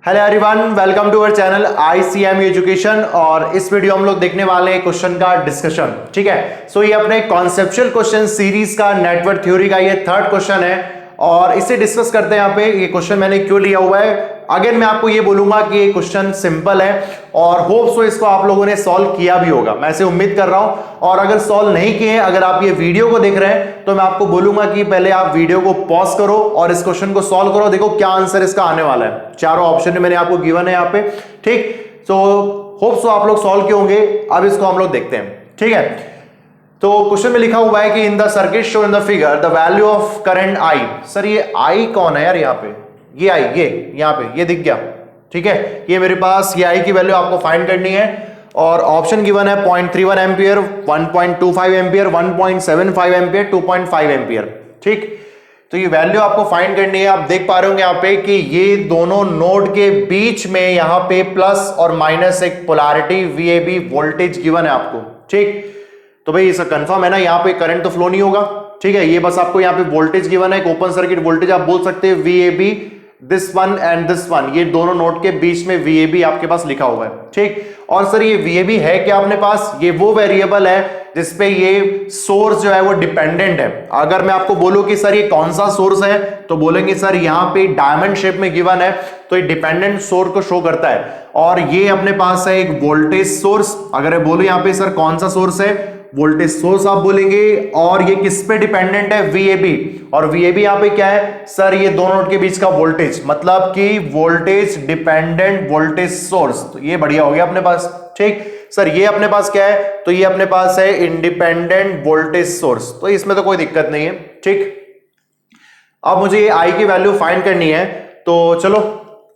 Hello everyone, welcome to our channel ICME education. और इस video हम लोग देखने वाले हैं क्वेश्चन का डिस्कशन। ठीक है, सो ये अपने कॉन्सेप्चुअल क्वेश्चन सीरीज का नेटवर्क थ्योरी का ये थर्ड क्वेश्चन है और इसे डिस्कस करते हैं। यहाँ पे ये क्वेश्चन मैंने क्यों लिया हुआ है, अगेन मैं आपको ये बोलूंगा कि ये क्वेश्चन सिंपल है और होप सो इसको आप लोगों ने सॉल्व किया भी होगा, मैं ऐसे उम्मीद कर रहा हूं। और अगर सॉल्व नहीं किए, अगर आप ये वीडियो को देख रहे हैं तो मैं आपको बोलूंगा कि पहले आप वीडियो को पॉज करो और इस क्वेश्चन को सॉल्व करो। देखो क्या आंसर इसका आने वाला है, चारों ऑप्शन मैंने आपको गिवन है यहाँ पे। ठीक, सो होप सो आप लोग सॉल्व किए होंगे। अब इसको हम लोग देखते हैं। ठीक है, तो क्वेश्चन में लिखा हुआ है कि in the circuit show in the figure the value of current I. Sir ये आई कौन है यार, यहाँ पे ये आई, ये यहाँ पे ये दिख गया। ठीक है, ये मेरे पास ये आई की वैल्यू आपको फाइंड करनी है और ऑप्शन गिवन है 0.31 एम्पियर, 1.25 एम्पियर, 1.75 एम्पियर, 2.5 एम्पियर। ठीक, तो ये वैल्यू आपको फाइंड करनी है। आप देख पा रहे होंगे यहाँ पे कि ये दोनों नोड के बीच में यहाँ पे प्लस और माइनस एक पोलैरिटी VAB वोल्टेज गिवन है आपको। ठीक, तो भाई इसका कंफर्म है ना, यहाँ पे करंट तो फ्लो नहीं होगा। ठीक है, ये बस आपको यहाँ पे वोल्टेज गिवन है, एक ओपन सर्किट वोल्टेज आप बोल सकते हैं VAB, this one and this one, ये दोनों नोड के बीच में VAB आपके पास लिखा हुआ है। ठीक, और सर ये VAB है क्या अपने पास, ये वो वेरिएबल है जिसपे ये सोर्स जो है वो डिपेंडेंट है। अगर मैं आपको बोलूं कि सर ये कौन सा सोर्स है, तो बोलेंगे सर यहाँ पे डायमंड शेप में गिवन है, तो ये डिपेंडेंट सोर्स को शो करता है। और ये अपने पास है एक वोल्टेज सोर्स। अगर मैं बोलूं यहाँ पे सर कौन सा सोर्स है, वोल्टेज सोर्स आप बोलेंगे। और ये किस पे डिपेंडेंट है, VAB। और VAB यहाँ पे क्या है सर, ये दोनों नोड के बीच का वोल्टेज, मतलब कि वोल्टेज डिपेंडेंट वोल्टेज सोर्स। तो ये बढ़िया हो गया अपने पास। ठीक सर, ये अपने पास क्या है, तो ये अपने पास है इंडिपेंडेंट वोल्टेज सोर्स, तो इसमें तो कोई दिक्कत नहीं है। ठीक, अब मुझे ये आई की वैल्यू फाइंड करनी है, तो चलो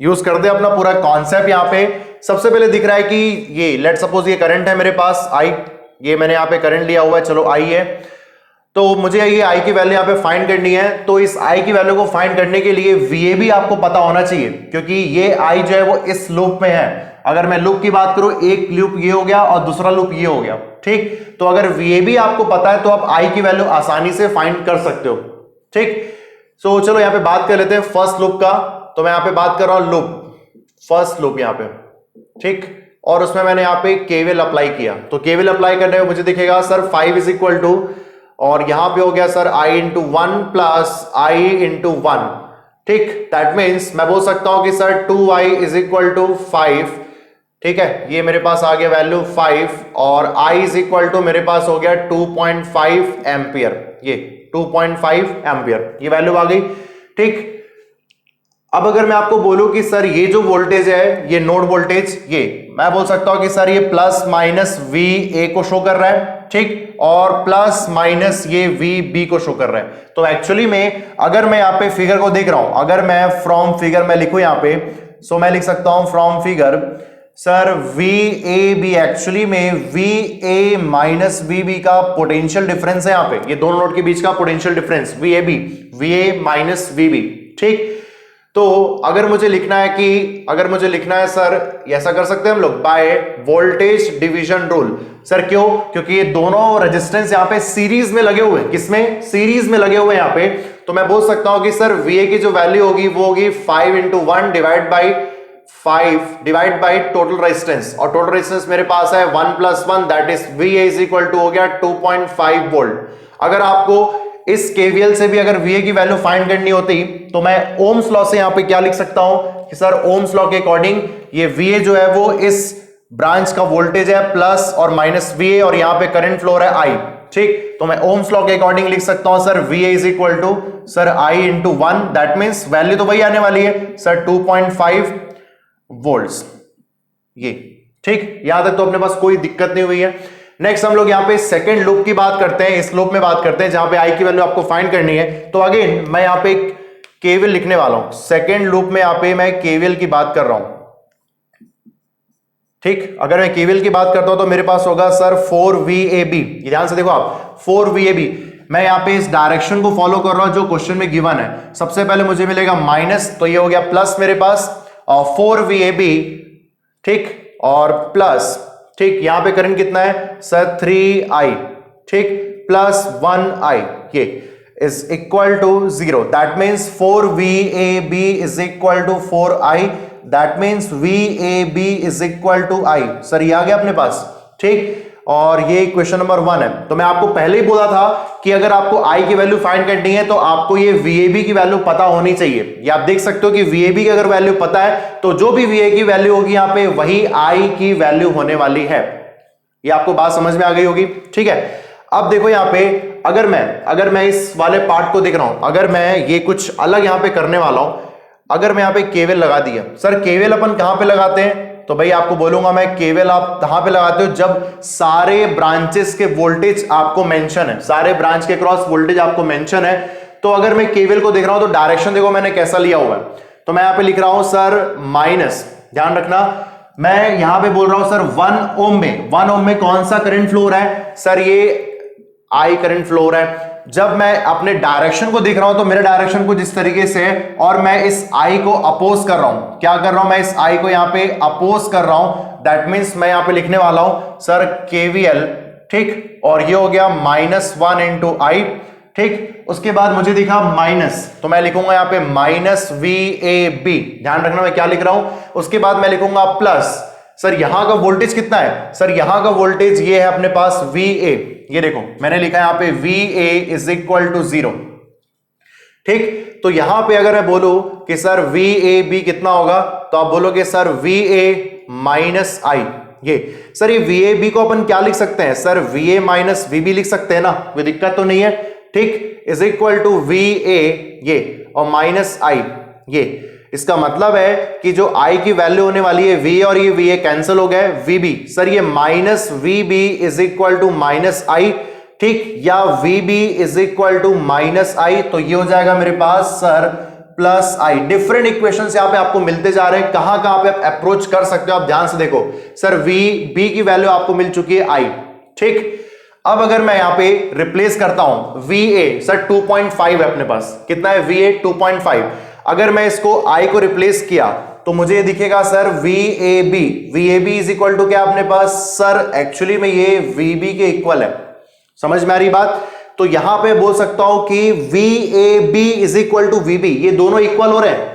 यूज करते हैं अपना पूरा कॉन्सेप्ट। यहाँ पे सबसे पहले दिख रहा है कि ये लेट सपोज ये करंट है मेरे पास आई, ये मैंने यहाँ पे करंट लिया हुआ है, चलो आई है। तो मुझे ये आई की वैल्यू यहाँ पे फाइंड करनी है। तो इस आई की वैल्यू को फाइंड करने के लिए VAB आपको पता होना चाहिए, क्योंकि ये आई जो है वो इस लूप में है। अगर मैं लूप की बात करूं, एक लूप ये हो गया और दूसरा लूप ये हो गया। ठीक, तो अगर VAB आपको पता है तो आप आई की वैल्यू आसानी से फाइंड कर सकते हो। ठीक, सो चलो यहाँ पे बात कर लेते हैं फर्स्ट लूप का। तो मैं यहाँ पे बात कर रहा हूं लूप, फर्स्ट लूप यहाँ पे। ठीक, और उसमें मैंने यहाँ पे KVL अप्लाई किया। तो KVL अप्लाई करने में मुझे दिखेगा सर 5 इज इक्वल टू, और यहां पे हो गया sir I into 1 plus I into 1। ठीक, दैट मीन्स मैं बोल सकता हूं कि sir 2I is equal to 5। ठीक है, ये मेरे पास आ गया वैल्यू 5 और I इज इक्वल टू मेरे पास हो गया 2.5 एम्पियर। ये 2.5 एम्पियर ये वैल्यू आ गई। ठीक, अब अगर मैं आपको बोलूं कि सर ये जो वोल्टेज है, ये नोड वोल्टेज, ये मैं बोल सकता हूं कि सर ये प्लस माइनस VA को शो कर रहा है। ठीक, और प्लस माइनस ये VB को शो कर रहा है। तो एक्चुअली में अगर मैं यहाँ पे फिगर को देख रहा हूं, अगर मैं फ्रॉम फिगर मैं लिखूं यहाँ पे, सो मैं लिख सकता हूं from figure sir VAB, actually में VA माइनस VB का पोटेंशियल डिफरेंस है यहाँ पे, ये दोनों नोड के बीच का potential difference VAB, VA minus VB। ठीक, तो अगर मुझे लिखना है सर, ऐसा कर सकते हैं हम लोग by voltage division rule. Sir क्यों, क्योंकि ये दोनों रेजिस्टेंस यहाँ पे सीरीज में लगे हुए हैं। किसमें, सीरीज में लगे हुए हैं यहाँ पे। तो मैं बोल सकता हूं कि सर VA की जो वैल्यू होगी वो होगी 5 into 1 divide by 5 divide by total resistance, और टोटल रेजिस्टेंस मेरे पास है 1 plus 1, that is VA is equal to हो गया 2.5 वोल्ट। अगर आपको इस KVL से भी अगर VA की वैल्यू फाइंड करनी होती तो मैं ओम्स लॉ से यहां पे क्या लिख सकता हूं कि सर ओम्स लॉ के अकॉर्डिंग ये VA जो है वो इस ब्रांच का वोल्टेज है प्लस और माइनस VA, और यहां पे करंट फ्लो है I। ठीक, तो मैं ओम्स लॉ के अकॉर्डिंग लिख सकता हूं sir VA is equal to sir I into 1, that means value तो वही आने वाली है सर 2.5 वोल्ट्स। ये ठीक, यहां तक तो अपने पास कोई दिक्कत नहीं हुई है। नेक्स्ट हम लोग यहाँ पे सेकंड लूप की बात करते हैं, इस लूप में बात करते हैं जहां पे आई की वैल्यू आपको फाइंड करनी है। तो अगेन मैं यहाँ पे KVL लिखने वाला हूं, सेकंड लूप में यहाँ पे मैं KVL की बात कर रहा हूं। ठीक, अगर मैं KVL की बात करता हूं तो मेरे पास होगा सर 4VAB, ध्यान से देखो आप 4VAB। मैं यहाँ पे इस डायरेक्शन को फॉलो कर रहा हूं जो क्वेश्चन में गिवन है। सबसे पहले मुझे मिलेगा माइनस, तो ये हो गया प्लस मेरे पास, और 4VAB। ठीक, और प्लस, ठीक, यहां पे करंट कितना है सर 3I। ठीक, प्लस 1I, ये is equal to 0. That means 4VAB is equal to 4I. That means VAB is equal to I। Sir ये आ गया अपने पास, ठीक। और ये क्वेश्चन नंबर 1 है। तो मैं आपको पहले ही बोला था कि अगर आपको I की वैल्यू फाइंड करनी है तो आपको ये VAB की वैल्यू पता होनी चाहिए। ये आप देख सकते हो कि VAB की अगर वैल्यू पता है तो जो भी VA की वैल्यू होगी यहां पे वही I की वैल्यू होने वाली है। ये आपको बात समझ में आ गई होगी, ठीक है। अब देखो यहां पे अगर मैं इस वाले पार्ट को देख रहा हूं, अगर मैं ये कुछ अलग यहां पे करने वाला हूं, अगर मैं यहां पे केवल लगा दिया, सर केवल अपन कहां पे लगाते हैं, तो भाई आपको बोलूंगा मैं केवल आप कहां पे लगाते हो, जब सारे ब्रांचेस के वोल्टेज आपको मेंशन है, सारे ब्रांच के क्रॉस वोल्टेज आपको मेंशन है। तो अगर मैं केवल को देख रहा हूं तो डायरेक्शन देखो मैंने कैसा लिया हुआ है। तो मैं यहां पे लिख रहा हूं सर माइनस, ध्यान रखना मैं यहां पे बोल रहा हूं सर 1 ओम में कौन सा करंट फ्लो हो रहा है, सर ये I करंट फ्लो हो रहा है। जब मैं अपने डायरेक्शन को देख रहा हूं तो मेरे डायरेक्शन को जिस तरीके से है और मैं इस I को अपोज कर रहा हूं, क्या कर रहा हूं, मैं इस I को यहां पे अपोज कर रहा हूं। दैट मींस मैं यहां पे लिखने वाला हूं सर KVL, ठीक। और ये हो गया -1 इंटू I, ठीक। उसके बाद मुझे दिखा माइनस, तो मैं लिखूंगा यहां पे -VAB, ध्यान रखना मैं क्या लिख रहा हूं। उसके बाद मैं लिखूंगा प्लस, सर यहां का वोल्टेज कितना है, सर यहां का वोल्टेज ये है अपने पास VA, ये देखो मैंने लिखा है यहां पे VA इज इक्वल टू 0, ठीक। तो यहां पे अगर मैं बोलूं कि सर VAB कितना होगा, तो आप बोलोगे सर VA माइनस I। ये सर ये VAB को अपन क्या लिख सकते हैं, सर VA माइनस VB लिख सकते हैं ना, कोई दिक्कत तो नहीं है, ठीक। इज इक्वल टू VA ये और माइनस I ये। इसका मतलब है कि जो I की वैल्यू होने वाली है VA और ये VA कैंसिल हो गए, VB, सर ये minus VB is equal to minus I, ठीक, या VB is equal to minus I, तो ये हो जाएगा मेरे पास sir plus I। Different equations यहां पे आपको मिलते जा रहे हैं, कहां कहां पे आप अप्रोच कर सकते हो, आप ध्यान से देखो। सर VB की वैल्यू आपको मिल चुकी है I, ठीक। अब अगर मैं यहां पे रिप्लेस करता हूं VA, सर 2.5 है अपने पास, कितना है VA 2.5। अगर मैं इसको I को रिप्लेस किया तो मुझे दिखेगा sir VAB is equal to क्या अपने पास, सर एक्चुअली में ये VB के इक्वल है, समझ में आ रही बात। तो यहां पे बोल सकता हूं कि VAB is equal to VB, ये दोनों इक्वल हो रहे हैं,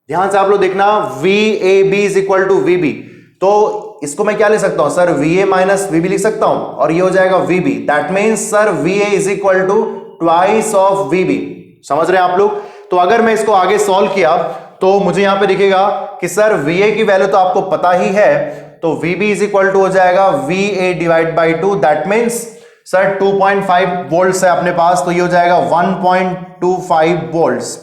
ध्यान से आप लोग देखना, VAB is equal to VB। तो इसको मैं क्या ले सकता हूं, सर VA माइनस VB लिख सकता हूं और ये हो जाएगा VB। That means sir VA is equal to twice of VB, समझ रहे हैं आप लोग। तो अगर मैं इसको आगे सॉल्व किया तो मुझे यहां पे दिखेगा कि सर VA की वैल्यू तो आपको पता ही है, तो VB इज इक्वल टू हो जाएगा VA divide by 2। That means sir 2.5 volts है अपने पास, तो ये हो जाएगा 1.25 वोल्ट्स।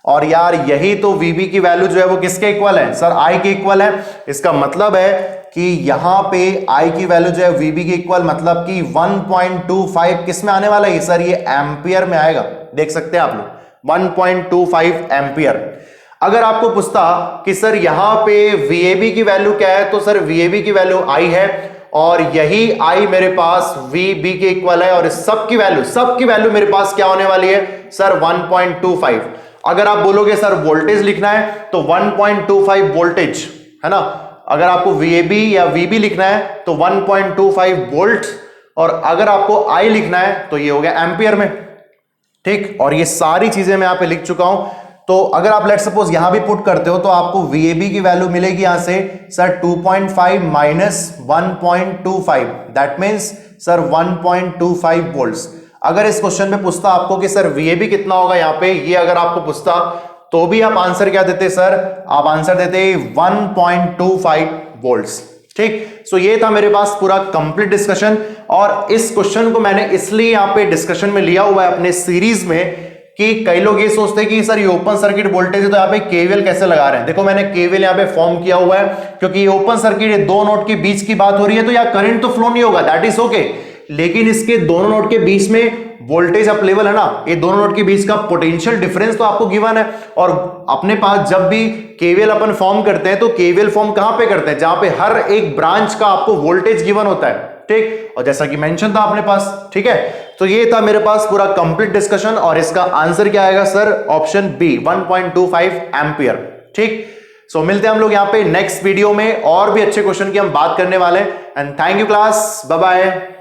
और यार यही तो VB की वैल्यू जो है वो किसके इक्वल है, सर I के इक्वल है। इसका मतलब है कि यहां पे I की वैल्यू जो है VB के इक्वल, मतलब कि 1.25 किस में आने वाला है, सर ये एम्पियर में आएगा, देख सकते हैं आप लोग 1.25 एम्पियर। अगर आपको पूछता कि सर यहां पे VAB की वैल्यू क्या है, तो सर VAB की वैल्यू I है और यही I मेरे पास VB के इक्वल है, और सब की वैल्यू मेरे पास क्या होने वाली है, सर 1.25। अगर आप बोलोगे सर वोल्टेज लिखना है तो 1.25 वोल्टेज है ना, अगर आपको VAB या VB लिखना है तो 1.25 वोल्ट, और अगर आपको I लिखना है तो ये हो गया एम्पियर में, ठीक। और ये सारी चीजें मैं यहां पे लिख चुका हूं। तो अगर आप लेट सपोज यहां भी पुट करते हो तो आपको VAB की वैल्यू मिलेगी यहां से sir 2.5 minus 1.25, that means sir 1.25 volts. अगर इस क्वेश्चन में पूछता आपको कि सर VAB कितना होगा यहां पे, ये अगर आपको पूछता तो भी आप आंसर क्या देते, सर आप आंसर देते 1.25 वोल्ट्स, ठीक। सो ये था मेरे पास पूरा कंप्लीट डिस्कशन, और इस क्वेश्चन को मैंने इसलिए यहां पे डिस्कशन में लिया हुआ है अपने सीरीज में कि कई लोग ये सोचते हैं कि सर ये ओपन सर्किट वोल्टेज है तो यहाँ पे केवीएल कैसे लगा रहे हैं। देखो मैंने केवीएल यहाँ पे फॉर्म किया हुआ है क्योंकि ये ओपन सर्किट, ये दो नोड के बीच की बात हो रही है, तो यहाँ करंट तो फ्लो नहीं होगा, दैट इज ओके, लेकिन इसके दोनों नोड के बीच में वोल्टेज अवेलेबल है ना, ये दोनों नोड के बीच का पोटेंशियल डिफरेंस तो आपको गिवन है। और अपने पास जब भी केवीएल अपन फॉर्म करते हैं तो केवीएल फॉर्म कहां पे करते हैं, जहां पे हर एक ब्रांच का आपको वोल्टेज गिवन होता है, ठीक। और जैसा कि मेंशन था अपने पास, ठीक है। तो ये था मेरे पास पूरा कंप्लीट डिस्कशन, और इसका आंसर क्या आएगा सर, ऑप्शन बी 1.25 एम्पियर, ठीक। सो मिलते हैं हम लोग यहाँ पे नेक्स्ट वीडियो में, और भी अच्छे क्वेश्चन की हम बात करने वाले हैं। And thank you class, bye bye.